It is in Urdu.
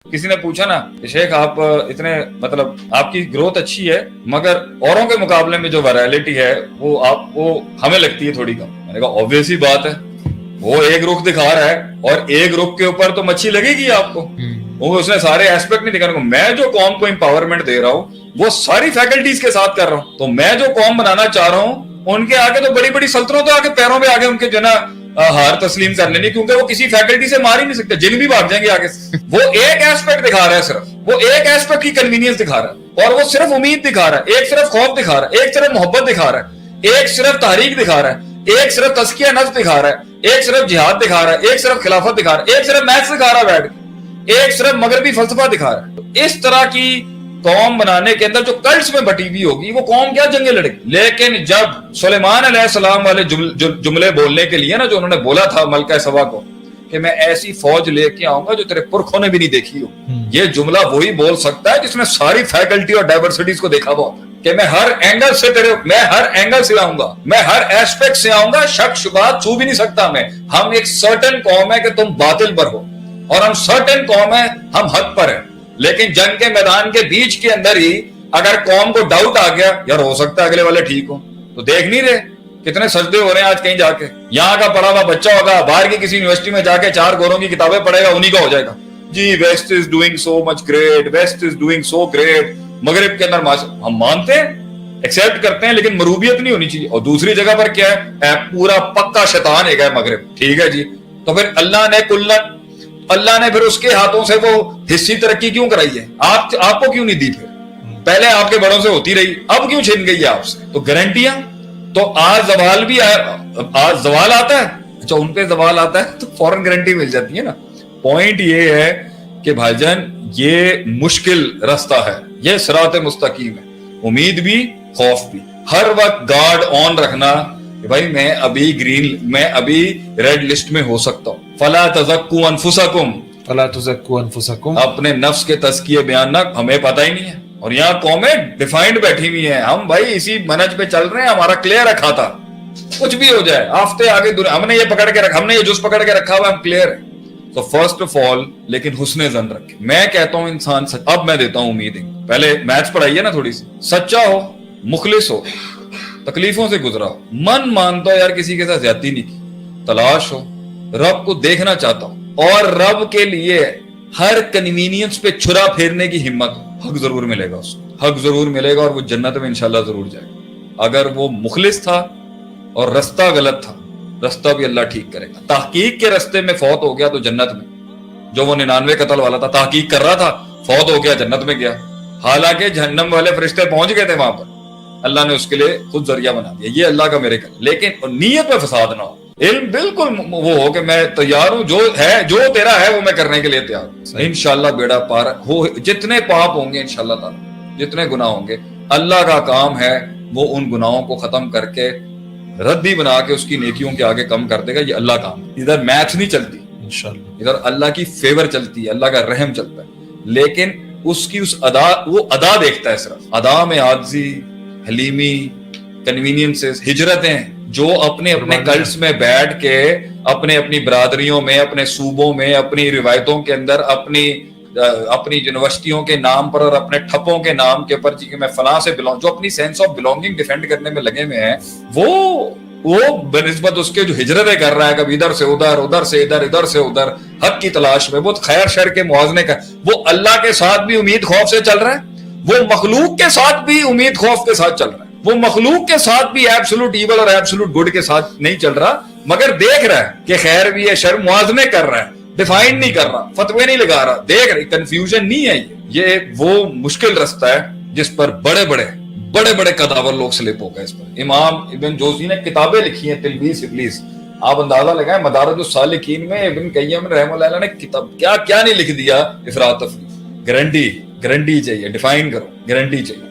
کسی نے پوچھا نا کہ شیخ آپ اتنے مطلب آپ کی گروتھ اچھی ہے مگر اوروں کے مقابلے میں جو ویرائلٹی ہے وہ ہمیں لگتی ہے تھوڑی کم. میں نے کہا obvious ہی بات ہے, وہ ایک رخ دکھا رہا ہے اور ایک رخ کے اوپر تو مچھی لگے گی آپ کو, وہ اس نے سارے ایسپیکٹ نہیں دکھانا. میں جو قوم کو امپاورمنٹ دے رہا ہوں وہ ساری فیکلٹیز کے ساتھ کر رہا ہوں. تو میں جو قوم بنانا چاہ رہا ہوں ان کے آگے تو بڑی بڑی سلطنتوں تو آگے پیروں پہ آگے ان کے جو نا ہار تسلیم کر لینی, کیونکہ وہ کسی فیکلٹی سے مار ہی نہیں سکتے, جن بھی بھاگ جائیں گے آگے سے. وہ ایک ایسپیکٹ دکھا رہا ہے, صرف وہ ایک ایسپیکٹ کی کنوینئنس دکھا رہا ہے, اور وہ صرف امید دکھا رہا ہے, ایک صرف خوف دکھا رہا ہے, ایک صرف محبت دکھا رہا ہے, ایک صرف تحریک دکھا رہا ہے, ایک صرف تزکیہ نفس دکھا رہا ہے, ایک صرف جہاد دکھا رہا ہے, ایک صرف خلافت دکھا رہا ہے, ایک صرف میتھس دکھا رہا ہے بیٹھ کے, ایک صرف مغربی فلسفہ دکھا رہا ہے. اس طرح کی قوم بنانے کے اندر جو کلٹس میں بٹی ہوئی ہوگی وہ قوم کیا جنگیں لڑے گی. لیکن جب سلیمان علیہ السلام والے جملے بولنے کے لیے نا, جو انہوں نے بولا تھا ملکہ سبا کو کہ میں ایسی فوج لے کے آؤں گا جو تیرے پرکھوں نے بھی نہیں دیکھی ہو, یہ جملہ وہی بول سکتا ہے جس نے ساری فیکلٹی اور ڈائیورسٹیز کو دیکھا ہوا کہ میں ہر اینگل سے میں ہر اینگل سے آؤں گا, میں ہر ایسپیکٹ سے آؤں گا, شک شبہات چھو بھی نہیں سکتا میں. ہم ایک سرٹن قوم ہے کہ تم باطل پر ہو, اور ہم سرٹن قوم ہے ہم حق پر ہیں. لیکن جنگ کے میدان کے بیچ کے اندر ہی اگر قوم کو ڈاؤٹ آ گیا یار ہو سکتا ہے اگلے والے ٹھیک ہو, تو دیکھ نہیں رہے کتنے سجدے ہو رہے ہیں آج کہیں جا کے. یہاں کا پڑھا ہوا بچہ ہوگا, باہر کی کسی یونیورسٹی میں جا کے 4 گوروں کی کتابیں پڑھے گا, انہی کا ہو جائے گا جی West is doing so much great, West is doing so great. مغرب کے اندر ہم مانتے ہیں, ایکسپٹ کرتے ہیں, لیکن مروبیت نہیں ہونی چاہیے. اور دوسری جگہ پر کیا ہے, پورا پکا شیطان ہے مغرب, ٹھیک ہے جی. تو پھر اللہ نے پھر اس کے ہاتھوں سے وہ حصی ترقی کیوں کرائی ہے, آپ کو کیوں نہیں دی؟ پھر پہلے آپ کے بڑوں سے ہوتی رہی, اب کیوں چھن گئی ہے آپ سے؟ تو گارنٹیاں تو آج زوال بھی آج زوال آتا ہے, اچھا ان پہ زوال آتا ہے تو فوراً گارنٹی مل جاتی ہے نا. پوائنٹ یہ ہے کہ بھائی جان یہ مشکل رستہ ہے, یہ صراط مستقیم ہے. امید بھی خوف بھی, ہر وقت گارڈ آن رکھنا کہ بھائی میں ابھی ریڈ لسٹ میں ہو سکتا ہوں. فلا تزکوا انفسکم, اپنے نفس کے تزکیے بیان نہ, ہمیں پتہ ہی نہیں ہے. اور یہاں قومیں ڈیفائنڈ بیٹھی ہوئی ہیں, ہم بھائی اسی منہج پہ چل رہے ہیں, ہمارا کلیئر ہے کھاتا, کچھ بھی ہو جائے ہفتے آگے ہم نے یہ پکڑ کے رکھا, ہم نے یہ جز پکڑ کے رکھا ہوا, ہم کلیئر ہے. تو فرسٹ آف آل لیکن حسن ظن رکھے. میں کہتا ہوں انسان اب میں دیتا ہوں امیدیں, پہلے میتھس پڑھائیے نا تھوڑی سی, سچا ہو, مخلص ہو, تکلیفوں سے گزرا ہو, من مانتا ہو یار کسی کے ساتھ زیادتی نہیں کی, تلاش ہو, رب کو دیکھنا چاہتا ہوں, اور رب کے لیے ہر کنوینئنس پہ چھرا پھیرنے کی ہمت, حق ضرور ملے گا, اس کو حق ضرور ملے گا, اور وہ جنت میں انشاءاللہ ضرور جائے گا. اگر وہ مخلص تھا اور رستہ غلط تھا, رستہ بھی اللہ ٹھیک کرے گا. تحقیق کے رستے میں فوت ہو گیا تو جنت میں, جو وہ 99 قتل والا تھا تحقیق کر رہا تھا, فوت ہو گیا جنت میں گیا, حالانکہ جہنم والے فرشتے پہنچ گئے تھے وہاں پر, اللہ نے اس کے لیے خود ذریعہ بنا دیا. یہ اللہ کا میرے کر, لیکن نیت میں فساد نہ ہو, علم بالکل وہ ہو کہ میں تیار ہوں, جو تیرا ہے وہ میں کرنے کے لیے تیار ہوں. انشاءاللہ بیڑا پار ہو, جتنے پاپ ہوں گے انشاءاللہ تعالی, جتنے گناہ ہوں گے, اللہ کا کام ہے وہ ان گناہوں کو ختم کر کے ردی بنا کے اس کی نیکیوں کے آگے کم کر دے گا. یہ اللہ کام ہے, ادھر میتھ نہیں چلتی انشاءاللہ, ادھر اللہ کی فیور چلتی ہے, اللہ کا رحم چلتا ہے. لیکن اس کی ادا, وہ ادا دیکھتا ہے, صرف ادا میں عاجزی, حلیمی, کنوینئنسز, ہجرتیں, جو اپنے کلٹس میں بیٹھ کے اپنی برادریوں میں, اپنے صوبوں میں, اپنی روایتوں کے اندر, اپنی یونیورسٹیوں کے نام پر اور اپنے ٹھپوں کے نام کے پر کہ میں فلاں سے بلونگ, جو اپنی سینس آف بلونگنگ ڈیفینڈ کرنے میں لگے ہوئے ہیں, وہ بنسبت اس کے جو ہجرتیں کر رہا ہے کبھی ادھر سے ادھر, ادھر سے ادھر, ادھر سے ادھر, حق کی تلاش میں, وہ خیر شر کے موازنے کا, وہ اللہ کے ساتھ بھی امید خوف سے چل رہا ہے, وہ مخلوق کے ساتھ بھی امید خوف کے ساتھ چل رہا ہے, وہ مخلوق کے ساتھ بھی ایبسولوٹ ایول اور ایبسولوٹ گڈ کے ساتھ نہیں چل رہا, مگر دیکھ رہا ہے کہ خیر بھی ہے, شر, موازنے کر رہا ہے, ڈیفائن نہیں کر رہا, فتوے نہیں لگا رہا, دیکھ رہا, کنفیوژن نہیں ہے. یہ وہ مشکل رستہ ہے جس پر بڑے بڑے قداور لوگ سلپ ہو گئے. اس پر امام ابن جوزی نے کتابیں لکھی ہیں, تلبیس ابلیس, آپ اندازہ لگائیں مدارج السالکین میں ابن قیم رحمہ اللہ نے کتاب کیا نہیں لکھ دیا, افراط تفریط. گارنٹی چاہیے, ڈیفائن کرو, گارنٹی چاہیے.